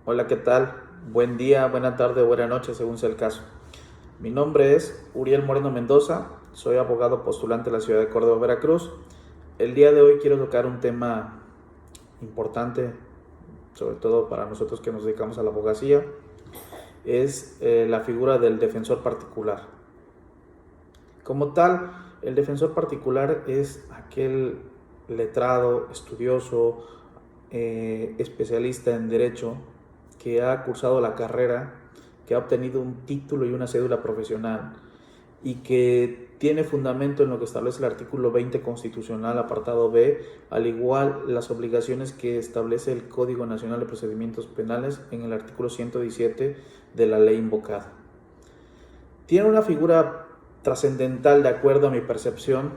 Hola, ¿qué tal? Buen día, buena tarde, buena noche, según sea el caso. Mi nombre es Uriel Moreno Mendoza, soy abogado postulante de la ciudad de Córdoba, Veracruz. El día de hoy quiero tocar un tema importante, sobre todo para nosotros que nos dedicamos a la abogacía, es la figura del defensor particular. Como tal, el defensor particular es aquel letrado, estudioso, especialista en derecho que ha cursado la carrera, que ha obtenido un título y una cédula profesional y que tiene fundamento en lo que establece el artículo 20 constitucional, apartado B, al igual las obligaciones que establece el Código Nacional de Procedimientos Penales en el artículo 117 de la ley invocada. Tiene una figura trascendental de acuerdo a mi percepción.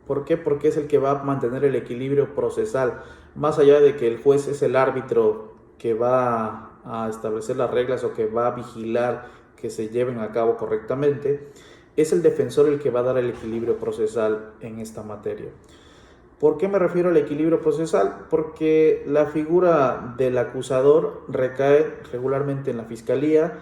¿Por qué? Porque es el que va a mantener el equilibrio procesal, más allá de que el juez es el árbitro que va a establecer las reglas o que va a vigilar que se lleven a cabo correctamente. Es el defensor el que va a dar el equilibrio procesal en esta materia. ¿Por qué me refiero al equilibrio procesal? Porque la figura del acusador recae regularmente en la fiscalía,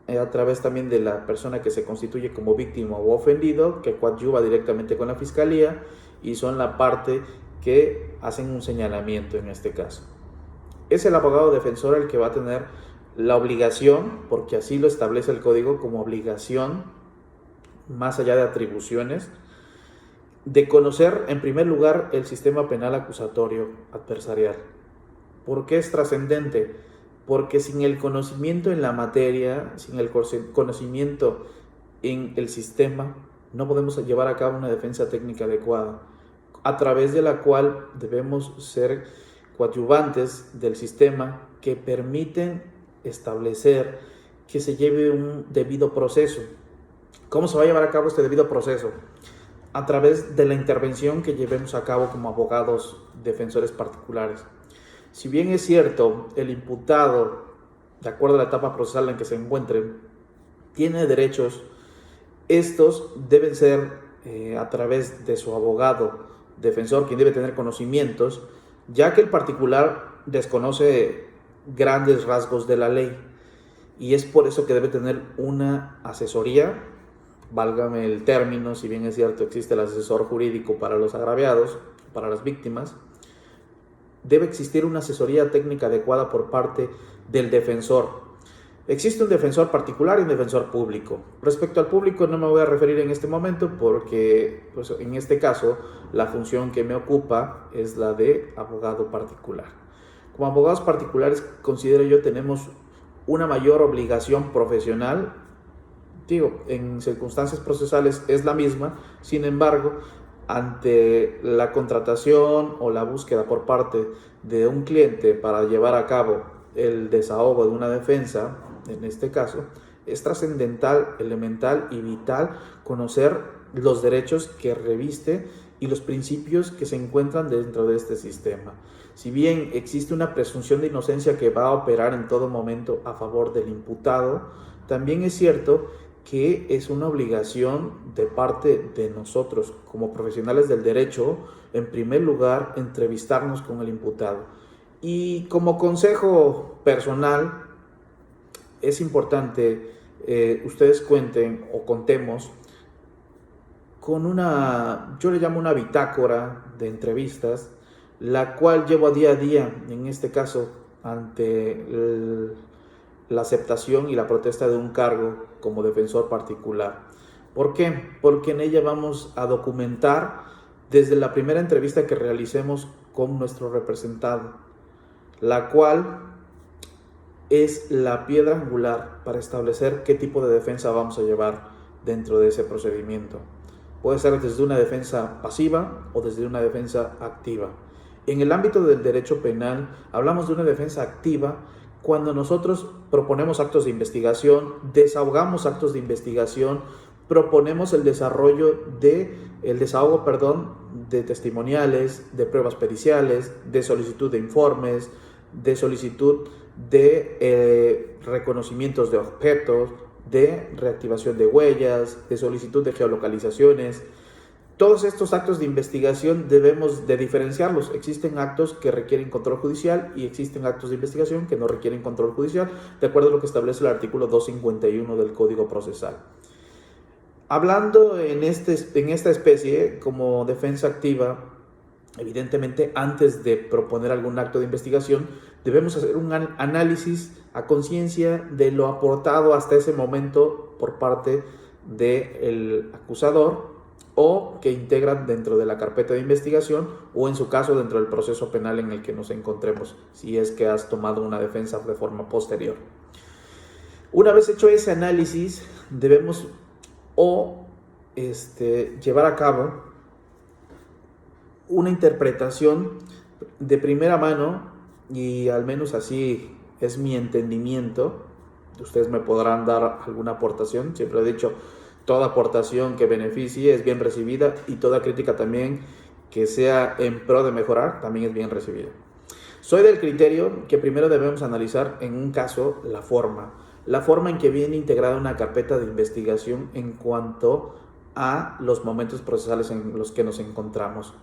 a través también de la persona que se constituye como víctima o ofendido, que coadyuva directamente con la fiscalía y son la parte que hacen un señalamiento en este caso. Es el abogado defensor el que va a tener la obligación, porque así lo establece el código como obligación, más allá de atribuciones, de conocer en primer lugar el sistema penal acusatorio adversarial. ¿Por qué es trascendente? Porque sin el conocimiento en la materia, sin el conocimiento en el sistema, no podemos llevar a cabo una defensa técnica adecuada, a través de la cual debemos ser coadyuvantes del sistema que permiten establecer que se lleve un debido proceso. ¿Cómo se va a llevar a cabo este debido proceso? A través de la intervención que llevemos a cabo como abogados defensores particulares. Si bien es cierto, el imputado, de acuerdo a la etapa procesal en que se encuentre, tiene derechos, estos deben ser a través de su abogado defensor, quien debe tener conocimientos, ya que el particular desconoce grandes rasgos de la ley y es por eso que debe tener una asesoría, válgame el término, si bien es cierto existe el asesor jurídico para los agraviados, para las víctimas, debe existir una asesoría técnica adecuada por parte del defensor. Existe un defensor particular y un defensor público. Respecto al público no me voy a referir en este momento porque pues, en este caso la función que me ocupa es la de abogado particular. Como abogados particulares considero yo tenemos una mayor obligación profesional. Digo, en circunstancias procesales es la misma, sin embargo, ante la contratación o la búsqueda por parte de un cliente para llevar a cabo el desahogo de una defensa, en este caso, es trascendental, elemental y vital conocer los derechos que reviste y los principios que se encuentran dentro de este sistema. Si bien existe una presunción de inocencia que va a operar en todo momento a favor del imputado, también es cierto que es una obligación de parte de nosotros como profesionales del derecho, en primer lugar, entrevistarnos con el imputado. Y como consejo personal, es importante ustedes cuenten o contemos con una, yo le llamo una bitácora de entrevistas, la cual llevo día a día, en este caso, ante la aceptación y la protesta de un cargo como defensor particular. ¿Por qué? Porque en ella vamos a documentar desde la primera entrevista que realicemos con nuestro representado, la cual es la piedra angular para establecer qué tipo de defensa vamos a llevar dentro de ese procedimiento. Puede ser desde una defensa pasiva o desde una defensa activa. En el ámbito del derecho penal hablamos de una defensa activa cuando nosotros proponemos actos de investigación, desahogamos actos de investigación, proponemos el desahogo de testimoniales, de pruebas periciales, de solicitud de informes, de solicitud de reconocimientos de objetos, de reactivación de huellas, de solicitud de geolocalizaciones, Todos estos actos de investigación debemos de diferenciarlos. Existen actos que requieren control judicial y existen actos de investigación que no requieren control judicial, de acuerdo a lo que establece el artículo 251 del Código Procesal. Hablando en esta especie, como defensa activa, evidentemente antes de proponer algún acto de investigación, debemos hacer un análisis a conciencia de lo aportado hasta ese momento por parte del acusador o que integran dentro de la carpeta de investigación o en su caso dentro del proceso penal en el que nos encontremos, si es que has tomado una defensa de forma posterior. Una vez hecho ese análisis, debemos llevar a cabo una interpretación de primera mano, y al menos así es mi entendimiento. Ustedes me podrán dar alguna aportación. Siempre he dicho, toda aportación que beneficie es bien recibida y toda crítica también que sea en pro de mejorar también es bien recibida. Soy del criterio que primero debemos analizar en un caso la forma en que viene integrada una carpeta de investigación en cuanto a los momentos procesales en los que nos encontramos.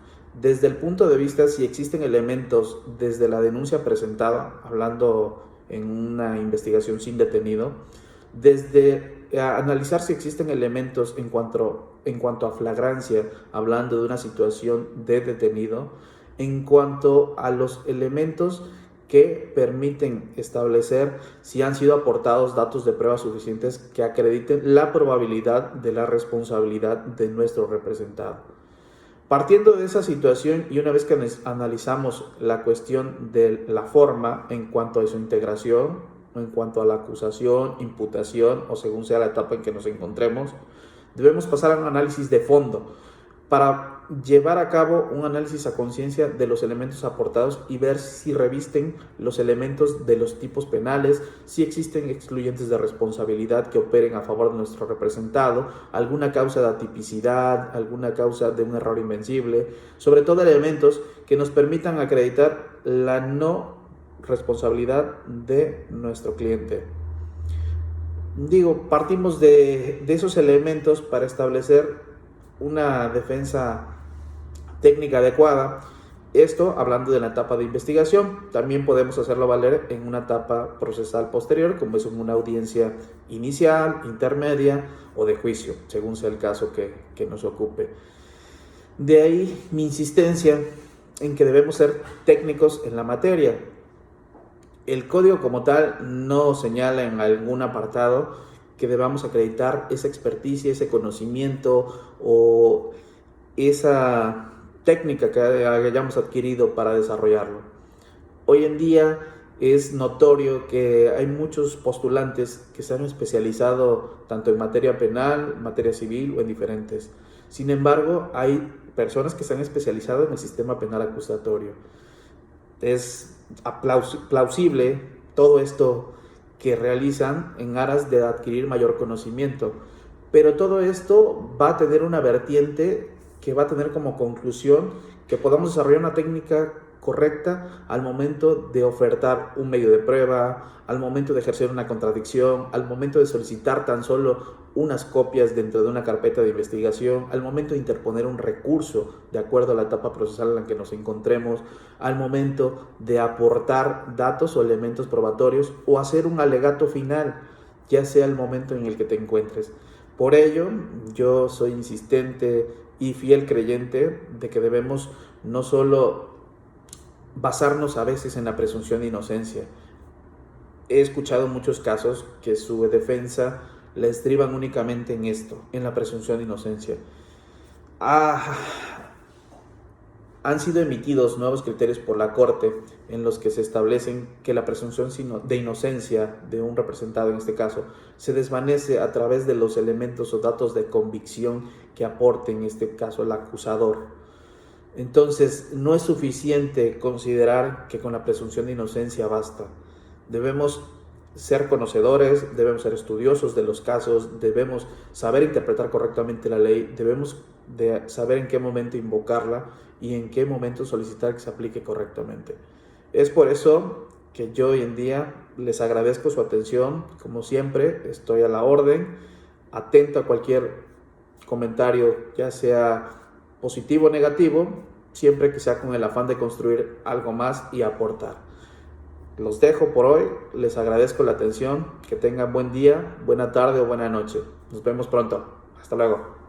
Desde el punto de vista si existen elementos desde la denuncia presentada, hablando en una investigación sin detenido, desde analizar si existen elementos en cuanto a flagrancia, hablando de una situación de detenido, en cuanto a los elementos que permiten establecer si han sido aportados datos de pruebas suficientes que acrediten la probabilidad de la responsabilidad de nuestro representado. Partiendo de esa situación y una vez que analizamos la cuestión de la forma en cuanto a su integración, en cuanto a la acusación, imputación o según sea la etapa en que nos encontremos, debemos pasar a un análisis de fondo para llevar a cabo un análisis a conciencia de los elementos aportados y ver si revisten los elementos de los tipos penales, si existen excluyentes de responsabilidad que operen a favor de nuestro representado, alguna causa de atipicidad, alguna causa de un error invencible, sobre todo elementos que nos permitan acreditar la no responsabilidad de nuestro cliente. Partimos de esos elementos para establecer una defensa técnica adecuada. Esto hablando de la etapa de investigación. También podemos hacerlo valer en una etapa procesal posterior, como es una audiencia inicial, intermedia o de juicio, según sea el caso que nos ocupe. De ahí mi insistencia en que debemos ser técnicos en la materia. El código como tal no señala en algún apartado que debamos acreditar esa experticia, ese conocimiento o esa técnica que hayamos adquirido para desarrollarlo. Hoy en día es notorio que hay muchos postulantes que se han especializado tanto en materia penal, materia civil o en diferentes. Sin embargo, hay personas que se han especializado en el sistema penal acusatorio. Es plausible todo esto que realizan en aras de adquirir mayor conocimiento, pero todo esto va a tener una vertiente que va a tener como conclusión que podamos desarrollar una técnica correcta al momento de ofertar un medio de prueba, al momento de ejercer una contradicción, al momento de solicitar tan solo unas copias dentro de una carpeta de investigación, al momento de interponer un recurso de acuerdo a la etapa procesal en la que nos encontremos, al momento de aportar datos o elementos probatorios o hacer un alegato final, ya sea el momento en el que te encuentres. Por ello, yo soy insistente y fiel creyente de que debemos no solo basarnos a veces en la presunción de inocencia. He escuchado muchos casos que su defensa la estriban únicamente en esto, en la presunción de inocencia. Han sido emitidos nuevos criterios por la Corte en los que se establecen que la presunción de inocencia de un representado, en este caso, se desvanece a través de los elementos o datos de convicción que aporte, en este caso, el acusador. Entonces, no es suficiente considerar que con la presunción de inocencia basta. Debemos ser conocedores, debemos ser estudiosos de los casos, debemos saber interpretar correctamente la ley, debemos de saber en qué momento invocarla y en qué momento solicitar que se aplique correctamente. Es por eso que yo hoy en día les agradezco su atención. Como siempre, estoy a la orden, atento a cualquier comentario, ya sea positivo o negativo, siempre que sea con el afán de construir algo más y aportar. Los dejo por hoy, les agradezco la atención, que tengan buen día, buena tarde o buena noche. Nos vemos pronto. Hasta luego.